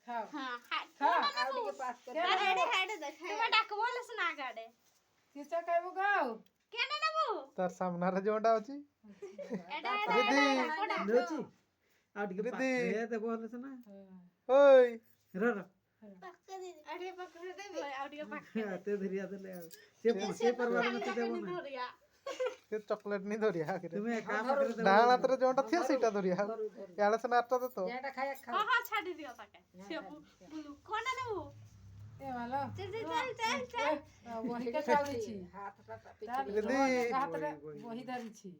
ଖାଅ ହଁ ଖା ଆଉ ଟିକେ ପାସ୍ କରି ହେଡେ ହେଡେ ଦେଖ ତୁମେ ଡାକବ ହେଲେ ସିନା ଆଗାଡେ କିସ ଖାଇବୁ ଖାଉ କେନେ ନେବୁ ତାର ସାମ୍ନାରେ ଯୋଉଟା ଅଛି ଏଟା ଦିଦି ନେଉଛି ଆଉ ଟିକେ ପାଖରେ ଦେବ ହେଲେ ସିନା ଓଇ ର ଆଡେ ପାଖରେ ଦେବି ଆଉ ଟିକେ ପାଖରେ ଏତେ ଧରିଆ ଦେଲେ ଆଉ ସେ ପରିବାର ମତେ ଦେବ ନା ଧରିଆ ସେ ଚକଲେଟ ନି ଧରିଆ ଆଗରେ ତୁମେ ଏକା ପାଖରେ ଦେବ ଡାହାଣ ହାତରେ ଯୋଉଟା ଥିବ ସେଇଟା ଧରିଆ ଇଆଡେ ସିନା ଆରଟା ଦେତ ଯେଟା ଖାଇବା ଖାଅ ହଁ ହଁ ଛାଡି ଦିଅ ତାକେ ସିଏ ବୁଲୁ କଣ ନେବୁ ଏ ମାଲୋ ଚାଲ ବହିଟା ଚାଲିଛି ହାତଟା ଦିଦି ହାତରେ ବହି ଧରିଛି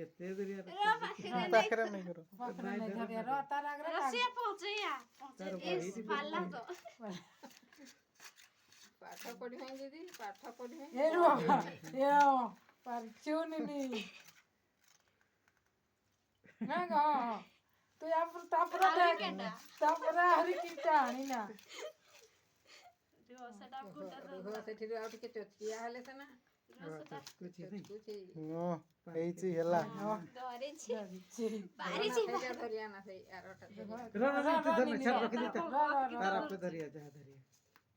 ଏତେ ଧରିଆ ପାଖରେ ନାଇଁ କର ପାଖରେ ନାଇଁ ଧରିଆ ର ତାର ଆଗରେ ରସିଆ ପହଞ୍ଚେଇଆ ପାଲା ତ ପାଠ ପଢିବେ ଦିଦି ପାଠ ପଢିବେ ଏ ରୁହ ଏ ପାରଚୁନି ନା ଗା ତୁ ତାପରେ ଦେଖ ତାପରେ ଆହୁରି କିଟା ଆଣି ନା ସେଟା ରୁହ ସେଠିରୁ ଆଉ ଟିକେ ଚଚକିଆ ହେଲେ ସିନା ହେଇଛି ହେଲା ଧରିଛି ଧରିଆ ନା ସେଇ ଆରଟା ତାର ଆପେ ଧରିଆ ଯାହା ଧରିଆ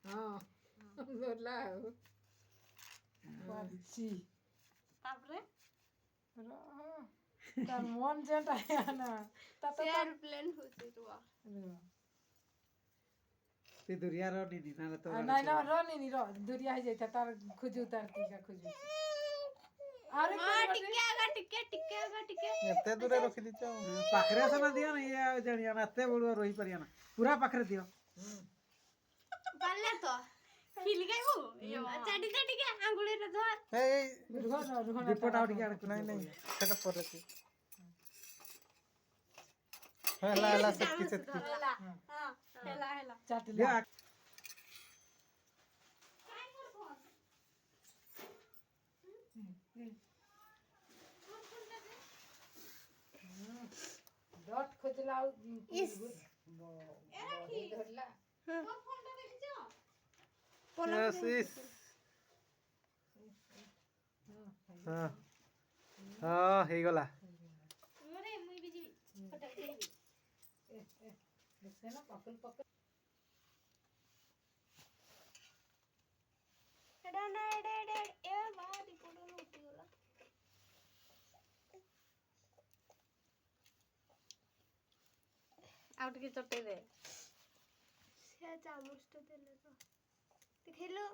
ହଁ ଧରିଲା ଆଉ ପାରଚି ତାପରେ ତାର ମନ ଯେଟା ନା ତା ତ ଏୟାରପ୍ଲେନ ହଉଛି ରୁହ ସେ ଦୁରିଆର ନିନି ନା ତ ନାଇଁ ନା ରନି ର ଦୁରିଆ ହେଇ ଯାଇଥା ତାର ଖୋଜୁ ତାର টিকা ଖୋଜୁ ଆରେ ଟିକେ ଏତେ ଦୂରେ ରଖି ଦେଇଛ ପାଖରେ ଆସ ନା ଦିଅ ନା ଇଏ ଆଉ ଜାଣିଆ ନା ଏତେ ବଳୁଆ ରହିପାରିଆ ନା ପୁରା ପାଖରେ ଦିଅ ପାଲା ତ ଖିଲି ଗାଇବୁ ଚାଟି ଟିକେ ଆଙ୍ଗୁଳିରେ ଧର ଏଇ ରୁହ ଦୀପଟା ଆଉ ଟିକେ ଆଡକୁ ନାଇଁ ନାଇଁ ସେଟା ପରେ ହେଲା ହେଲା ସେତିକି ସେତିକି ହେଲା ହଁ ହେଲା ଚାଟିଲା ଡଟ୍ ଖୋଜିଲା ଆଉ ଧରିଲା ହଁ ହଁ ହେଇଗଲା ଆଉ ଟିକେ ଚଟେଇ ଦେ ସେ ଚାମଚଟା ଦେଲେ ତ ଦେଖିଲୁ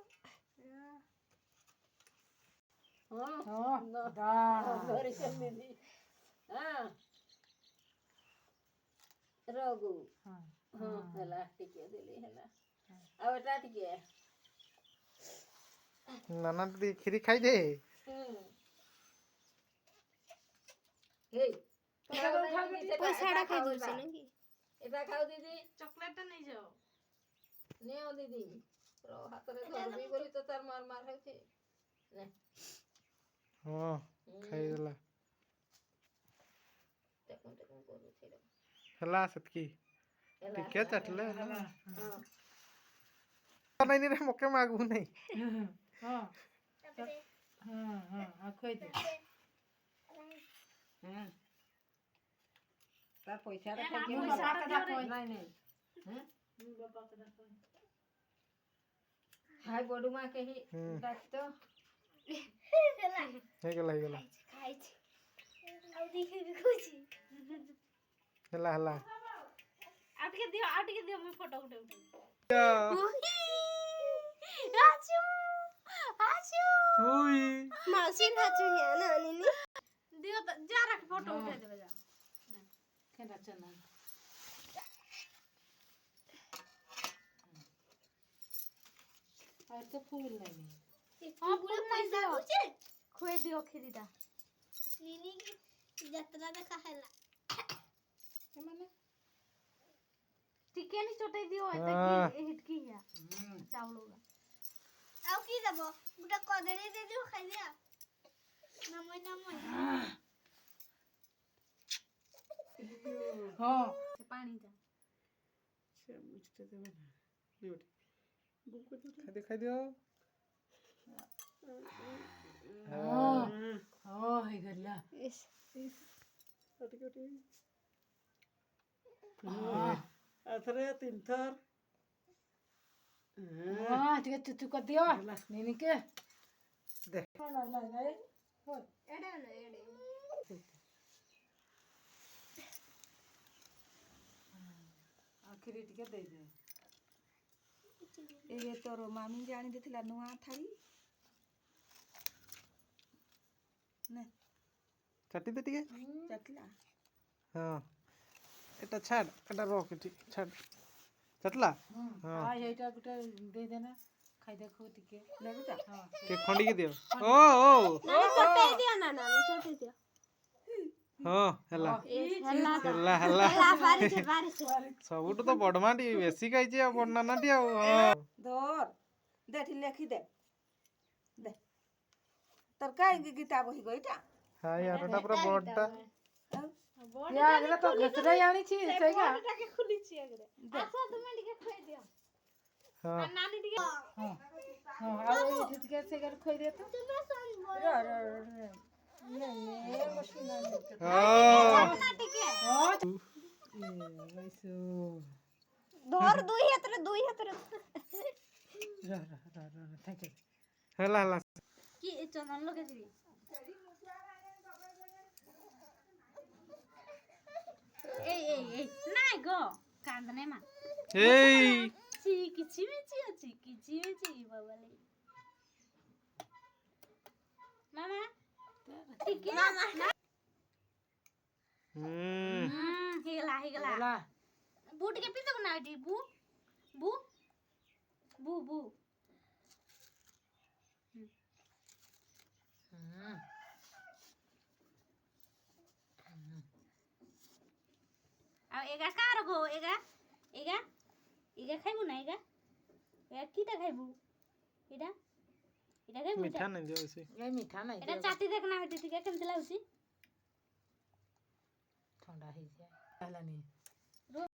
ରଘୁ ହଁ ହେଲା ଟିକେ ଦେଲି ହେଲା ଆଉ ଏଟା ଟିକେ ନାନା ଦିଦି କ୍ଷୀରି ଖାଇଦେ ପଇସାଟା ଖାଇ ଦଉଛି ନାକି ଏଟା ଖାଉ ଦିଦି ଚକଲେଟଟା ନେଇଯାଅ ନିଅ ଦିଦି ହାତରେ ଧରବି ବୋଲି ତ ତାର ମାର ମାର ହଉଛି ହଁ ଖାଇଦେଲା ହେଲା ସେତିକି ଟିକେ ଚାଟିଲେ ହେଲା ନାଇଁ ରେ ମକେ ମାଗୁ ନାହିଁ ହଁ ଖୋଇ ଦେ ତା ପଇସାଟା ନାଇଁ ହାଇ ବଡୁ ମା କେହି ଡାକିତ ହେଇଗଲା ହେଇଗଲା ଖାଇଛି ଆଉ ଦେଖିବି ଖୁସି ହେଲା ହେଲା ଆଉ ଟିକେ ଦିଅ ମୁଁ ଫଟୋ ଉଠେଇବି ମାଉସୀ ନାଚୁ ନା ନିନି ଦିଅ ଯା ରାখ ଫଟୋ ଉଠେଇ ଦେବେ ଯା କେନା ଚନା আর তো ফুল নাই ହଁ ପୁରା ପଇସା ଦଉଛେ ଖୁଏ ଦିଅ କ୍ଷୀରିଟା ନିନି ଯାତ୍ରା ଦେଖା ହେଲା ସେମାନେ ଚିକେନ ଚଟେଇ ଦିଅ ଏତେ ହିଟକି ହିଆ ଚାଉଳ ଆଉ কি দেব গোটা কদলি দিয়ে দিও খাই দিয়া নামই হ্যাঁ সে পানিটা চামচটা দেবে না লেউটি খাইদিও ହେଇଗଲା ଏଥରେ 3 ଥର ହଁ ଟିକେ ଚୁଚୁ କରିଦିଅ ନିନିକେ ଦେ। ନାଇଁ ନାଇଁ ନାଇଁ ଏଡେ ଏଡେ ଆଖିରି ଟିକେ ଦେଇଦେ ଏ ତୋର ମାମି ଜାଣି ଦେଇଥିଲା ନୂଆ ଥାଳି ନେ ଚାଟି ଦେ ଟିକେ ଚାଟିଲା ହଁ এটা ছাড় এটা রক এটি ছাড় চাটলা ହଁ এইଟା ଗୋଟେ ଦେଇଦେନା ଖାଇ ଦେଖୁ ଟିକେ ନେବି ହଁ কে খন্ডিকে দিও ও ও ଛୋଟେଇ ଦିଅ ନା ନା ଛୋଟେଇ ଦିଅ ହଁ ହେଲା ହେଲା ହେଲା ହେଲା ବାରିছে ବାରିছে ସବୁଠୁ ତ ବଡମାଟି ବେଶୀ ଖାଇଛି ଆଉ ବଡ ନାନାଟି ଆଉ ହଁ ଧର ଦେ ଏଠି ଲେଖିଦେ ଦେ ତୋର କାହିଁକି ଗୀତା ବହି ଗଇଟା ହାଇ ଆରଟା ପୁରା ବଡଟା ଆଗରେ ତ ଘଷରେ ଆଣିଛି ସେଇଟା ବଡଟାକେ ଖୁଲିଛି ଆଗରେ ଆସ ତୁମେ ଟିକେ ଖୁଆଇ ଦିଅ ହଁ ନାନୀ ଟିକେ ହଁ ଆଉ ଏଠି ଟିକେ ସେ ଗାର ଖୋଇ ଦେ ତ ତୁମେ ସନ୍ ନେ ବସି ନା ନା ଟିକେ ବସୁ ଧର ଦୁଇ ହାତରେ ଥ୍ୟାଙ୍କ ୟୁ ହେଲା ହେଲା কি চন্দন লগাইছিলি এই নাই গো কান্দনে মা এই କିଛି ମିଛି ଅଛି କିଛି ମିଛି ବାବାଲେ ମାମା ଟିକେ ମାମା ହେଇଗଲା ହେଲା ବୁ ଟିକେ ପିଇଦବୁ ନା ଏଠି ବୁ ବୁ ବୁ ବୁ ଆଉ ଏଗା କାର ଗো ଏଗା ଏଗା ଏଗା ଖାଇବୁ ନା ଏଗା এগা কিটা খাইবু এটা এটা খাইবু মিঠা নাই দিও বেশি ଏ ମିଠା ନାହିଁ এটা চাটি দেখ না এটি ଟିକେ কেমতি লাগুছি ଥଣ୍ଡା ହେଇଯାଏ ହେଲାନି